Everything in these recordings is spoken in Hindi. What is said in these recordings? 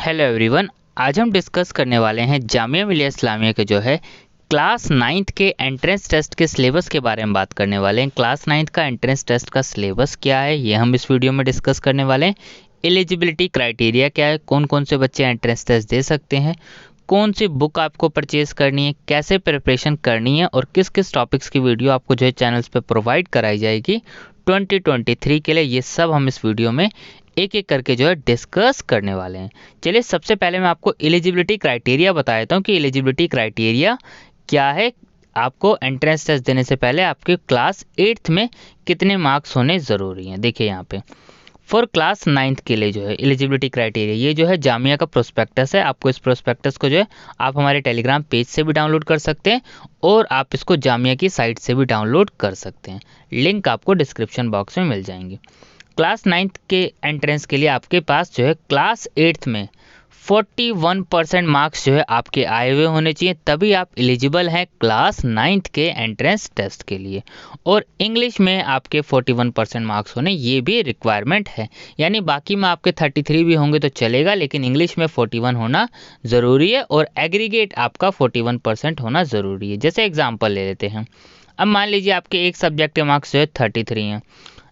Hello everyone. आज हम डिस्कस करने वाले हैं जामिया मिलिया इस्लामिया के जो है क्लास 9th के एंट्रेंस टेस्ट के सिलेबस के बारे में बात करने वाले हैं। क्लास 9th का एंट्रेंस टेस्ट का सिलेबस क्या है ये हम इस वीडियो में डिस्कस करने वाले हैं। एलिजिबिलिटी क्राइटेरिया क्या है, कौन कौन से बच्चे एंट्रेंस टेस्ट दे सकते हैं, कौन सी बुक आपको परचेज करनी है, कैसे प्रिपरेशन करनी है और किस किस टॉपिक्स की वीडियो आपको जो है चैनल्स पे प्रोवाइड कराई जाएगी 2023 के लिए, ये सब हम इस वीडियो में एक एक करके जो है डिस्कस करने वाले हैं। चलिए सबसे पहले मैं आपको एलिजिबिलिटी क्राइटेरिया बता देता हूँ कि एलिजिबिलिटी क्राइटेरिया क्या है। आपको एंट्रेंस टेस्ट देने से पहले आपके क्लास 8th में कितने मार्क्स होने ज़रूरी हैं। देखिए यहाँ पे फॉर क्लास 9th के लिए जो है एलिजिबिलिटी क्राइटेरिया, ये जो है जामिया का प्रोस्पेक्टस है। आपको इस प्रोस्पेक्टस को जो है आप हमारे टेलीग्राम पेज से भी डाउनलोड कर सकते हैं और आप इसको जामिया की साइट से भी डाउनलोड कर सकते हैं। लिंक आपको डिस्क्रिप्शन बॉक्स में मिल जाएंगे। क्लास 9th के एंट्रेंस के लिए आपके पास जो है क्लास 8th में 41% मार्क्स जो है आपके आए हुए होने चाहिए, तभी आप एलिजिबल हैं क्लास 9th के एंट्रेंस टेस्ट के लिए। और इंग्लिश में आपके 41% मार्क्स होने ये भी रिक्वायरमेंट है, यानी बाकी में आपके 33 भी होंगे तो चलेगा, लेकिन इंग्लिश में 41 होना ज़रूरी है और एग्रीगेट आपका 41% होना ज़रूरी है। जैसे एग्जाम्पल ले लेते हैं, अब मान लीजिए आपके एक सब्जेक्ट के मार्क्स जो है 33 हैं,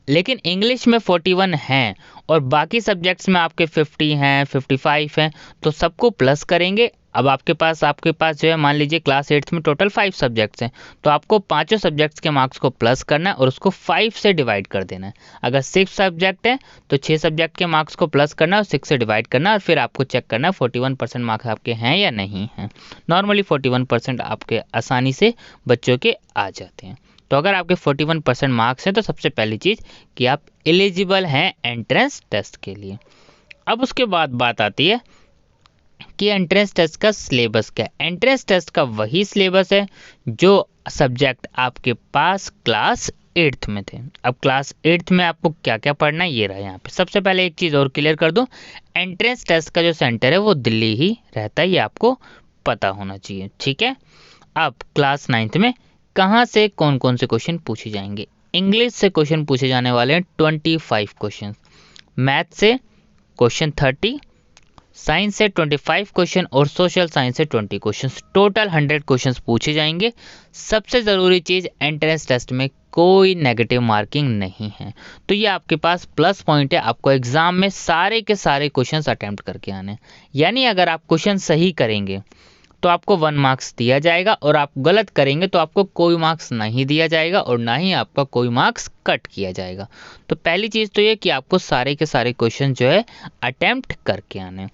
लेकिन इंग्लिश में 41 हैं और बाकी सब्जेक्ट्स में आपके 50 हैं, 55 हैं, तो सबको प्लस करेंगे। अब आपके पास जो है मान लीजिए क्लास 8th में टोटल 5 सब्जेक्ट्स हैं, तो आपको पांचों सब्जेक्ट्स के मार्क्स को प्लस करना है और उसको 5 से डिवाइड कर देना है। अगर 6 सब्जेक्ट है तो 6 सब्जेक्ट के मार्क्स को प्लस करना है और 6 से डिवाइड करना है और फिर आपको चेक करना है 41% मार्क्स आपके हैं या नहीं हैं। नॉर्मली 41% आपके आसानी से बच्चों के आ जाते हैं। तो अगर आपके 41% मार्क्स हैं तो सबसे पहली चीज़ कि आप एलिजिबल हैं एंट्रेंस टेस्ट के लिए। अब उसके बाद बात आती है कि एंट्रेंस टेस्ट का सिलेबस क्या है। एंट्रेंस टेस्ट का वही सिलेबस है जो सब्जेक्ट आपके पास क्लास 8th में थे। अब क्लास 8th में आपको क्या क्या पढ़ना है ये रहा यहाँ पे। सबसे पहले एक चीज़ और क्लियर कर दूँ, एंट्रेंस टेस्ट का जो सेंटर है वो दिल्ली ही रहता है, ये आपको पता होना चाहिए, ठीक है। अब क्लास 9th में कहाँ से कौन कौन से क्वेश्चन पूछे जाएंगे। इंग्लिश से क्वेश्चन पूछे जाने वाले हैं 25 क्वेश्चन, मैथ से क्वेश्चन 30, साइंस से 25 क्वेश्चन और सोशल साइंस से 20 क्वेश्चन, टोटल 100 क्वेश्चन पूछे जाएंगे। सबसे ज़रूरी चीज़ एंट्रेंस टेस्ट में कोई नेगेटिव मार्किंग नहीं है, तो ये आपके पास प्लस पॉइंट है। आपको एग्जाम में सारे के सारे क्वेश्चन अटेम्प्ट करके आने, यानी अगर आप क्वेश्चन सही करेंगे तो आपको 1 मार्क्स दिया जाएगा और आप गलत करेंगे तो आपको कोई मार्क्स नहीं दिया जाएगा और ना ही आपका कोई मार्क्स कट किया जाएगा। तो पहली चीज़ तो ये कि आपको सारे के सारे क्वेश्चन जो है अटेम्प्ट करके आने।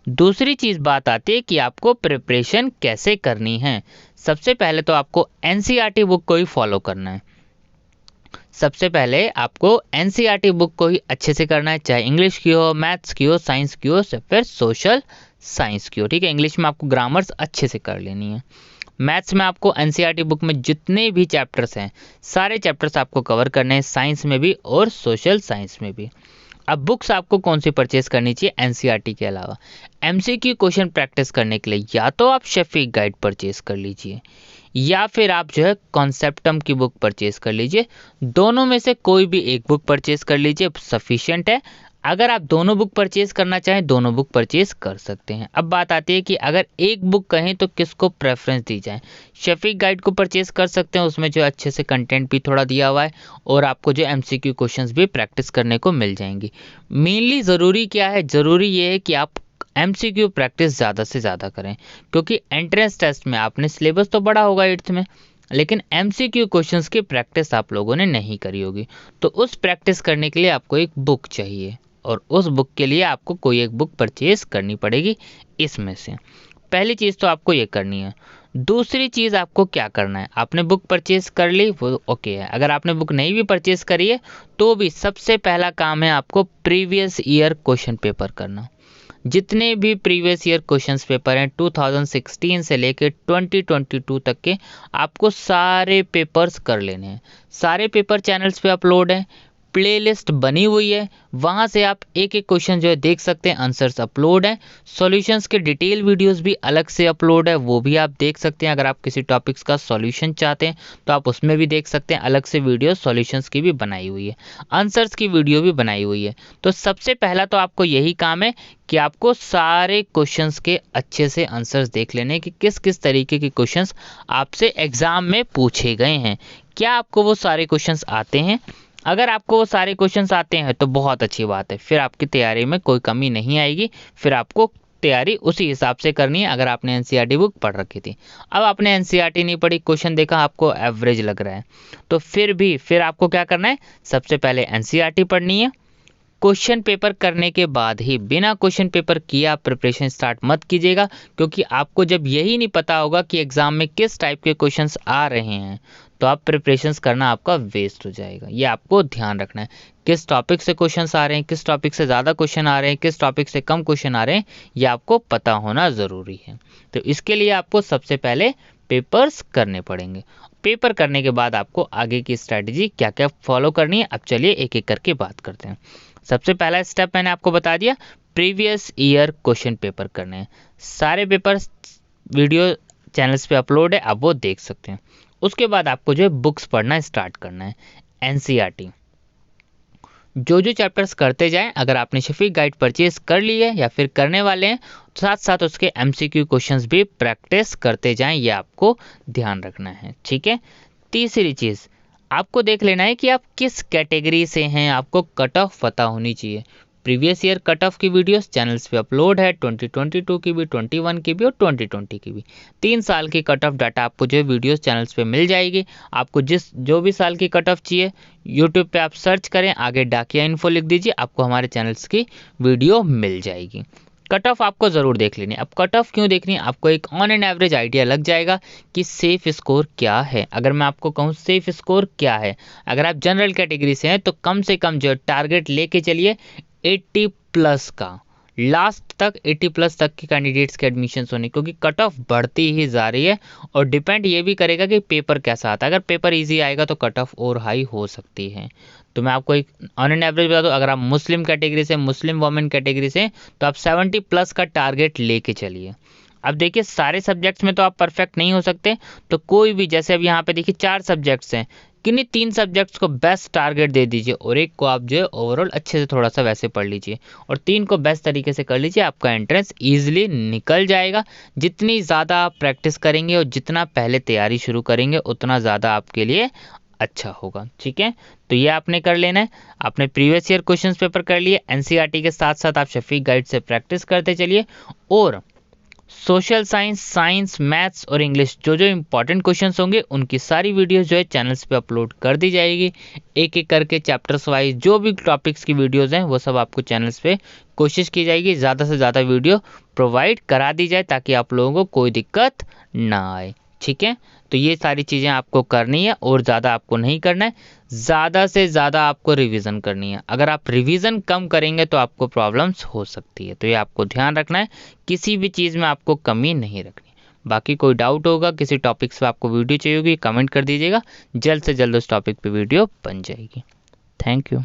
दूसरी चीज़ बात आती है कि आपको प्रिपरेशन कैसे करनी है। सबसे पहले तो आपको एनसीईआरटी बुक को ही फॉलो करना है। सबसे पहले आपको एनसीईआरटी बुक को ही अच्छे से करना है, चाहे इंग्लिश की हो, मैथ्स की हो, साइंस की हो, फिर सोशल साइंस की हो, ठीक है। इंग्लिश में आपको ग्रामर्स अच्छे से कर लेनी है। मैथ्स में आपको एनसीईआरटी बुक में जितने भी चैप्टर्स हैं सारे चैप्टर्स आपको कवर करने हैं, साइंस में भी और सोशल साइंस में भी। अब बुक्स आपको कौन सी परचेज करनी चाहिए एनसीईआरटी के अलावा। एमसीक्यू क्वेश्चन प्रैक्टिस करने के लिए या तो आप शफीक गाइड परचेज कर लीजिए या फिर आप जो है कॉन्सेप्टम की बुक परचेज कर लीजिए। दोनों में से कोई भी एक बुक परचेज कर लीजिए, सफिशिएंट है। अगर आप दोनों बुक परचेज करना चाहें दोनों बुक परचेज कर सकते हैं। अब बात आती है कि अगर एक बुक कहें तो किसको प्रेफरेंस दी जाए। शफीक गाइड को परचेज कर सकते हैं, उसमें जो अच्छे से कंटेंट भी थोड़ा दिया हुआ है और आपको जो एमसीक्यू क्वेश्चंस भी प्रैक्टिस करने को मिल जाएंगी। मेनली ज़रूरी क्या है, ज़रूरी ये है कि आप एमसीक्यू प्रैक्टिस ज़्यादा से ज़्यादा करें, क्योंकि एंट्रेंस टेस्ट में आपने सिलेबस तो बड़ा होगा 8th में, लेकिन एमसीक्यू क्वेश्चंस की प्रैक्टिस आप लोगों ने नहीं करी होगी। तो उस प्रैक्टिस करने के लिए आपको एक बुक चाहिए और उस बुक के लिए आपको कोई एक बुक परचेज करनी पड़ेगी। इसमें से पहली चीज़ तो आपको ये करनी है। दूसरी चीज़ आपको क्या करना है, आपने बुक परचेज कर ली वो ओके है। अगर आपने बुक नहीं भी परचेज करी है तो भी सबसे पहला काम है आपको प्रीवियस ईयर क्वेश्चन पेपर करना। जितने भी प्रीवियस ईयर क्वेश्चंस पेपर हैं 2016 से लेकर 2022 तक के आपको सारे पेपर्स कर लेने हैं। सारे पेपर चैनल्स पे अपलोड हैं, प्लेलिस्ट बनी हुई है, वहाँ से आप एक एक क्वेश्चन जो है देख सकते हैं। आंसर्स अपलोड हैं, सॉल्यूशंस के डिटेल वीडियोस भी अलग से अपलोड है, वो भी आप देख सकते हैं। अगर आप किसी टॉपिक्स का सॉल्यूशन चाहते हैं तो आप उसमें भी देख सकते हैं, अलग से वीडियो सॉल्यूशंस की भी बनाई हुई है, आंसर्स की वीडियो भी बनाई हुई है। तो सबसे पहला तो आपको यही काम है कि आपको सारे क्वेश्चंस के अच्छे से आंसर्स देख लेने कि किस किस तरीके के क्वेश्चंस आपसे एग्जाम में पूछे गए हैं। क्या आपको वो सारे क्वेश्चंस आते हैं? अगर आपको वो सारे क्वेश्चंस आते हैं तो बहुत अच्छी बात है, फिर आपकी तैयारी में कोई कमी नहीं आएगी। फिर आपको तैयारी उसी हिसाब से करनी है अगर आपने एनसीईआरटी बुक पढ़ रखी थी। अब आपने एनसीईआरटी नहीं पढ़ी, क्वेश्चन देखा आपको एवरेज लग रहा है, तो फिर आपको क्या करना है? सबसे पहले एनसीईआरटी पढ़नी है। क्वेश्चन पेपर करने के बाद ही, बिना क्वेश्चन पेपर किए आप प्रिपरेशन स्टार्ट मत कीजिएगा, क्योंकि आपको जब यही नहीं पता होगा कि एग्जाम में किस टाइप के क्वेश्चंस आ रहे हैं तो आप प्रिपरेशंस करना आपका वेस्ट हो जाएगा। ये आपको ध्यान रखना है, किस टॉपिक से क्वेश्चंस आ रहे हैं, किस टॉपिक से ज़्यादा क्वेश्चन आ रहे हैं, किस टॉपिक से कम क्वेश्चन आ रहे हैं, ये आपको पता होना ज़रूरी है। तो इसके लिए आपको सबसे पहले पेपर्स करने पड़ेंगे। पेपर करने के बाद आपको आगे की स्ट्रैटेजी क्या क्या फॉलो करनी है, अब चलिए एक एक करके बात करते हैं। सबसे पहला स्टेप मैंने आपको बता दिया, प्रीवियस ईयर क्वेश्चन पेपर करने हैं। सारे पेपर वीडियो चैनल्स पे अपलोड है, आप वो देख सकते हैं। उसके बाद आपको जो है बुक्स पढ़ना स्टार्ट करना है। एनसीईआरटी जो चैप्टर्स करते जाएं, अगर आपने शफीक गाइड परचेज कर ली है या फिर करने वाले हैं, साथ साथ उसके एमसीक्यू क्वेश्चंस भी प्रैक्टिस करते जाएं, ये आपको ध्यान रखना है। ठीक है। तीसरी चीज़ आपको देख लेना है कि आप किस कैटेगरी से हैं, आपको कट ऑफ पता होनी चाहिए। प्रीवियस ईयर कट ऑफ की वीडियोस चैनल्स पे अपलोड है, 2022 की भी, 21 की भी और 2020 की भी। 3 साल की कट ऑफ डाटा आपको जो है वीडियोस चैनल्स पे मिल जाएगी। आपको जो भी साल की कट ऑफ चाहिए, यूट्यूब पे आप सर्च करें, आगे डाकिया इन्फो लिख दीजिए, आपको हमारे चैनल्स की वीडियो मिल जाएगी। कट ऑफ आपको ज़रूर देख लेनी है। अब कट ऑफ क्यों देखनी है? आपको एक ऑन एंड एवरेज आइडिया लग जाएगा कि सेफ स्कोर क्या है। अगर मैं आपको कहूँ सेफ स्कोर क्या है, अगर आप जनरल कैटेगरी से हैं तो कम से कम जो टारगेट लेके चलिए 80 प्लस का, लास्ट तक 80 प्लस तक के कैंडिडेट्स के एडमिशन होने, क्योंकि कट ऑफ बढ़ती ही जा रही है और डिपेंड ये भी करेगा कि पेपर कैसा आता है। अगर पेपर इजी आएगा तो कट ऑफ और हाई हो सकती है। तो मैं आपको एक ऑन एन एवरेज बता दूं, अगर आप मुस्लिम कैटेगरी से, मुस्लिम वोमेन कैटेगरी से, तो आप 70 प्लस का टारगेट लेके चलिए। अब देखिए सारे सब्जेक्ट्स में तो आप परफेक्ट नहीं हो सकते, तो कोई भी, जैसे अब यहाँ पे देखिए 4 सब्जेक्ट्स हैं, किन्हीं 3 सब्जेक्ट्स को बेस्ट टारगेट दे दीजिए और एक को आप जो है ओवरऑल अच्छे से थोड़ा सा वैसे पढ़ लीजिए और 3 को बेस्ट तरीके से कर लीजिए, आपका एंट्रेंस ईजिली निकल जाएगा। जितनी ज़्यादा आप प्रैक्टिस करेंगे और जितना पहले तैयारी शुरू करेंगे उतना ज़्यादा आपके लिए अच्छा होगा। ठीक है, तो ये आपने कर लेना है। आपने प्रीवियस ईयर क्वेश्चंस पेपर कर लिए, एनसीईआरटी के साथ साथ आप शफीक गाइड से प्रैक्टिस करते चलिए और सोशल साइंस, साइंस, मैथ्स और इंग्लिश जो इंपॉर्टेंट क्वेश्चंस होंगे उनकी सारी वीडियोस जो है चैनल्स पे अपलोड कर दी जाएगी। एक एक करके चैप्टर्स वाइज जो भी टॉपिक्स की वीडियोस हैं वो सब आपको चैनल्स पे कोशिश की जाएगी ज़्यादा से ज़्यादा वीडियो प्रोवाइड करा दी जाए ताकि आप लोगों को कोई दिक्कत ना आए। ठीक है, तो ये सारी चीज़ें आपको करनी है और ज़्यादा आपको नहीं करना है, ज़्यादा से ज़्यादा आपको रिवीजन करनी है। अगर आप रिवीजन कम करेंगे तो आपको प्रॉब्लम्स हो सकती है, तो ये आपको ध्यान रखना है, किसी भी चीज़ में आपको कमी नहीं रखनी। बाकी कोई डाउट होगा, किसी टॉपिक्स पे आपको वीडियो चाहिए होगी, कमेंट कर दीजिएगा, जल्द से जल्द उस टॉपिक पे वीडियो बन जाएगी। Thank you.